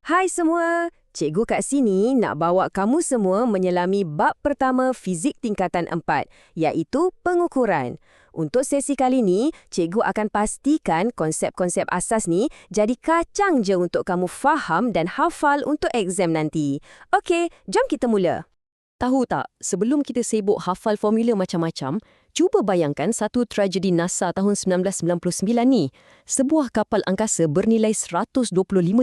Hai semua, Cikgu kat sini nak bawa kamu semua menyelami bab pertama Fizik tingkatan 4, iaitu pengukuran. Untuk sesi kali ni, Cikgu akan pastikan konsep-konsep asas ni jadi kacang je untuk kamu faham dan hafal untuk exam nanti. Okey, jom kita mula. Tahu tak, sebelum kita sibuk hafal formula macam-macam, cuba bayangkan satu tragedi NASA tahun 1999 ni. Sebuah kapal angkasa bernilai $125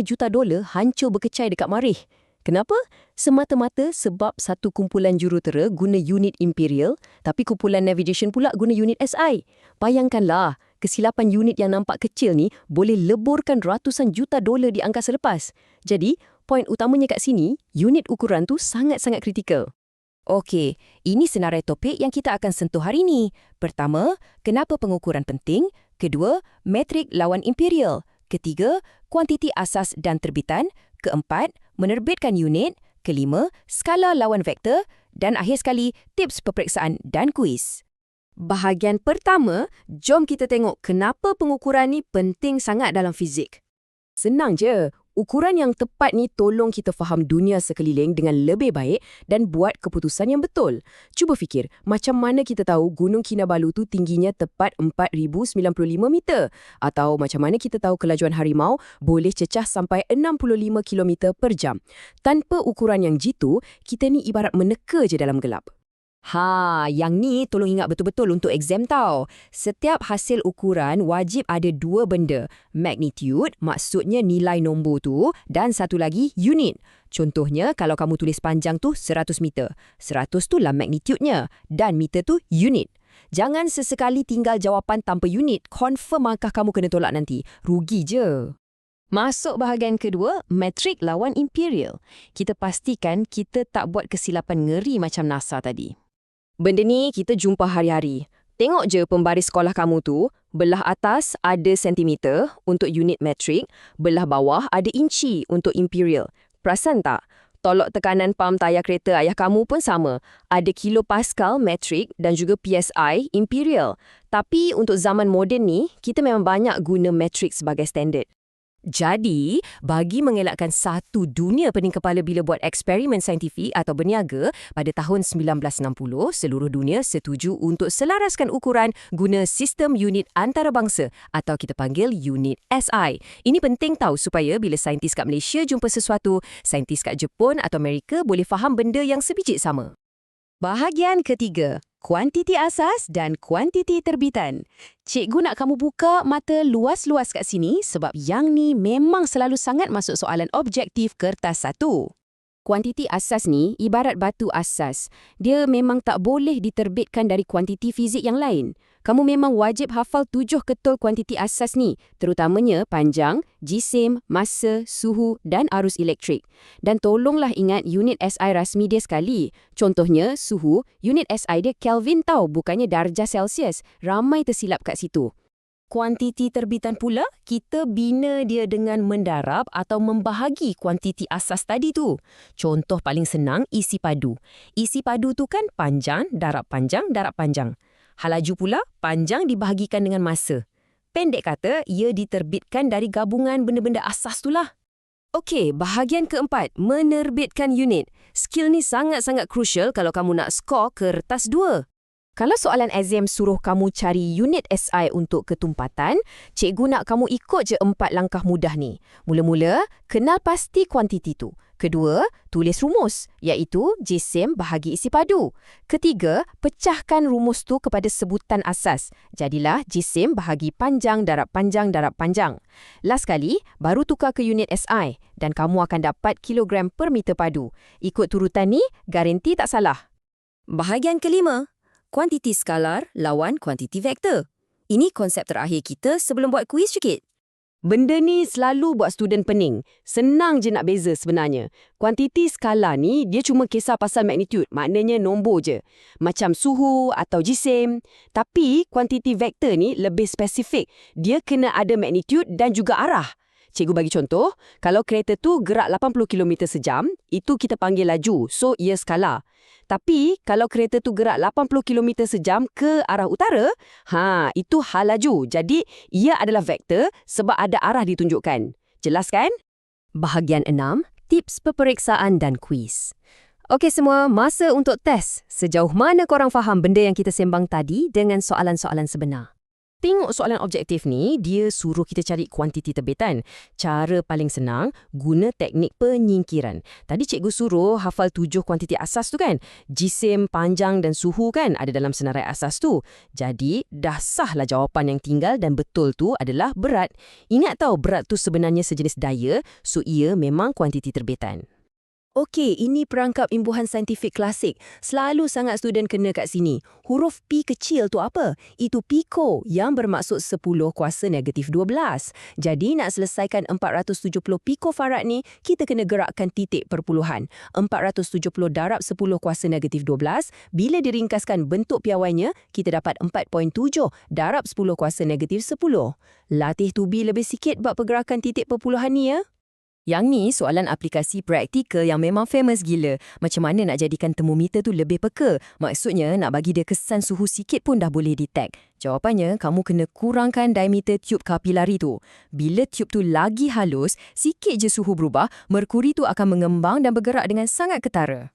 juta hancur berkecai dekat Marikh. Kenapa? Semata-mata sebab satu kumpulan jurutera guna unit Imperial, tapi kumpulan navigation pula guna unit SI. Bayangkanlah, kesilapan unit yang nampak kecil ni boleh leburkan ratusan juta dolar di angkasa lepas. Jadi, poin utamanya kat sini, unit ukuran tu sangat-sangat kritikal. Okey, ini senarai topik yang kita akan sentuh hari ini. Pertama, kenapa pengukuran penting? Kedua, metrik lawan imperial. Ketiga, kuantiti asas dan terbitan. Keempat, menerbitkan unit. Kelima, skala lawan vektor. Dan akhir sekali, tips peperiksaan dan kuis. Bahagian pertama, jom kita tengok kenapa pengukuran ni penting sangat dalam fizik. Senang je. Ukuran yang tepat ni tolong kita faham dunia sekeliling dengan lebih baik dan buat keputusan yang betul. Cuba fikir, macam mana kita tahu Gunung Kinabalu tu tingginya tepat 4,095 meter? Atau macam mana kita tahu kelajuan harimau boleh cecah sampai 65 km per jam? Tanpa ukuran yang jitu, kita ni ibarat meneka je dalam gelap. Yang ni tolong ingat betul-betul untuk exam tau. Setiap hasil ukuran wajib ada dua benda. Magnitude, maksudnya nilai nombor tu, dan satu lagi unit. Contohnya, kalau kamu tulis panjang tu 100 meter. 100 tu lah magnitude-nya, dan meter tu unit. Jangan sesekali tinggal jawapan tanpa unit. Confirm markah kamu kena tolak nanti. Rugi je. Masuk bahagian kedua, metrik lawan imperial. Kita pastikan kita tak buat kesilapan ngeri macam NASA tadi. Benda ni kita jumpa hari-hari. Tengok je pembaris sekolah kamu tu, belah atas ada sentimeter untuk unit metrik, belah bawah ada inci untuk imperial. Perasan tak? Tolok tekanan pam tayar kereta ayah kamu pun sama. Ada kilopascal metrik dan juga PSI imperial. Tapi untuk zaman moden ni, kita memang banyak guna metrik sebagai standard. Jadi, bagi mengelakkan satu dunia pening kepala bila buat eksperimen saintifik atau berniaga, pada tahun 1960, seluruh dunia setuju untuk selaraskan ukuran guna sistem unit antarabangsa atau kita panggil unit SI. Ini penting tahu supaya bila saintis kat Malaysia jumpa sesuatu, saintis kat Jepun atau Amerika boleh faham benda yang sebiji sama. Bahagian ketiga, kuantiti asas dan kuantiti terbitan. Cikgu nak kamu buka mata luas-luas kat sini sebab yang ni memang selalu sangat masuk soalan objektif kertas 1. Kuantiti asas ni ibarat batu asas. Dia memang tak boleh diterbitkan dari kuantiti fizik yang lain. Kamu memang wajib hafal 7 ketul kuantiti asas ni, terutamanya panjang, jisim, masa, suhu dan arus elektrik. Dan tolonglah ingat unit SI rasmi dia sekali. Contohnya, suhu, unit SI dia Kelvin tau, bukannya darjah Celsius. Ramai tersilap kat situ. Kuantiti terbitan pula, kita bina dia dengan mendarab atau membahagi kuantiti asas tadi tu. Contoh paling senang, isi padu. Isi padu tu kan panjang, darab panjang, darab panjang. Halaju pula, panjang dibahagikan dengan masa. Pendek kata, ia diterbitkan dari gabungan benda-benda asas tu lah. Okey, bahagian keempat, menerbitkan unit. Skill ni sangat-sangat crucial kalau kamu nak skor kertas 2. Kalau soalan exam suruh kamu cari unit SI untuk ketumpatan, cikgu nak kamu ikut je 4 langkah mudah ni. Mula-mula, kenal pasti kuantiti tu. Kedua, tulis rumus, iaitu jisim bahagi isi padu. Ketiga, pecahkan rumus tu kepada sebutan asas. Jadilah jisim bahagi panjang darab panjang darab panjang. Last kali, baru tukar ke unit SI dan kamu akan dapat kilogram per meter padu. Ikut turutan ni, garanti tak salah. Bahagian kelima, kuantiti skalar lawan kuantiti vektor. Ini konsep terakhir kita sebelum buat kuis sikit. Benda ni selalu buat student pening. Senang je nak beza sebenarnya. Kuantiti skala ni dia cuma kisah pasal magnitude, maknanya nombor je. Macam suhu atau jisim. Tapi kuantiti vektor ni lebih spesifik. Dia kena ada magnitude dan juga arah. Cikgu bagi contoh, kalau kereta tu gerak 80 km sejam, itu kita panggil laju, so ia skala. Tapi kalau kereta tu gerak 80 km sejam ke arah utara, itu hal laju. Jadi ia adalah vektor sebab ada arah ditunjukkan. Jelas kan? Bahagian 6, tips peperiksaan dan kuis. Okey semua, masa untuk test. Sejauh mana korang faham benda yang kita sembang tadi dengan soalan-soalan sebenar? Tengok soalan objektif ni, dia suruh kita cari kuantiti terbitan. Cara paling senang, guna teknik penyingkiran. Tadi cikgu suruh hafal 7 kuantiti asas tu kan? Jisim, panjang dan suhu kan ada dalam senarai asas tu. Jadi, dah sahlah jawapan yang tinggal dan betul tu adalah berat. Ingat tahu berat tu sebenarnya sejenis daya, so ia memang kuantiti terbitan. Okey, ini perangkap imbuhan saintifik klasik. Selalu sangat student kena kat sini. Huruf P kecil tu apa? Itu pico yang bermaksud 10 kuasa negatif 12. Jadi nak selesaikan 470 picofarad ni, kita kena gerakkan titik perpuluhan. 470 darab 10 kuasa negatif 12, bila diringkaskan bentuk piawainya, kita dapat 4.7 darab 10 kuasa negatif 10. Latih tubi lebih sikit bab pergerakan titik perpuluhan ni ya. Yang ni soalan aplikasi praktikal yang memang famous gila. Macam mana nak jadikan termometer tu lebih peka? Maksudnya nak bagi dia kesan suhu sikit pun dah boleh detect. Jawapannya, kamu kena kurangkan diameter tube kapilari tu. Bila tube tu lagi halus, sikit je suhu berubah, merkuri tu akan mengembang dan bergerak dengan sangat ketara.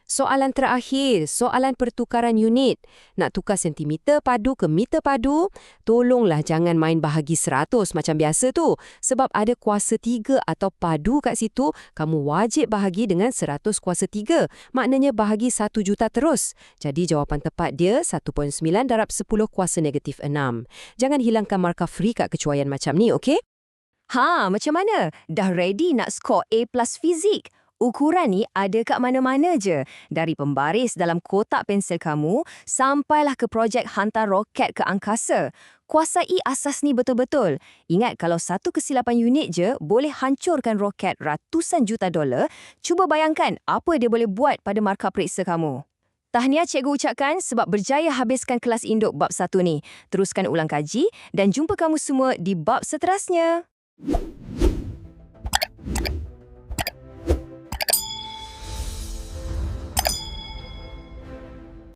Soalan terakhir, soalan pertukaran unit. Nak tukar sentimeter padu ke meter padu? Tolonglah jangan main bahagi 100 macam biasa tu. Sebab ada kuasa 3 atau padu kat situ, kamu wajib bahagi dengan 100 kuasa 3. Maknanya bahagi 1 juta terus. Jadi jawapan tepat dia 1.9 darab 10 kuasa negatif 6. Jangan hilangkan markah free kat kecuaian macam ni, okey? Macam mana? Dah ready nak skor A+ fizik? Ukuran ni ada kat mana-mana je. Dari pembaris dalam kotak pensel kamu, sampailah ke projek hantar roket ke angkasa. Kuasai asas ni betul-betul. Ingat kalau satu kesilapan unit je boleh hancurkan roket ratusan juta dolar, cuba bayangkan apa dia boleh buat pada markah periksa kamu. Tahniah cikgu ucapkan sebab berjaya habiskan kelas induk bab 1 ni. Teruskan ulang kaji dan jumpa kamu semua di bab seterusnya.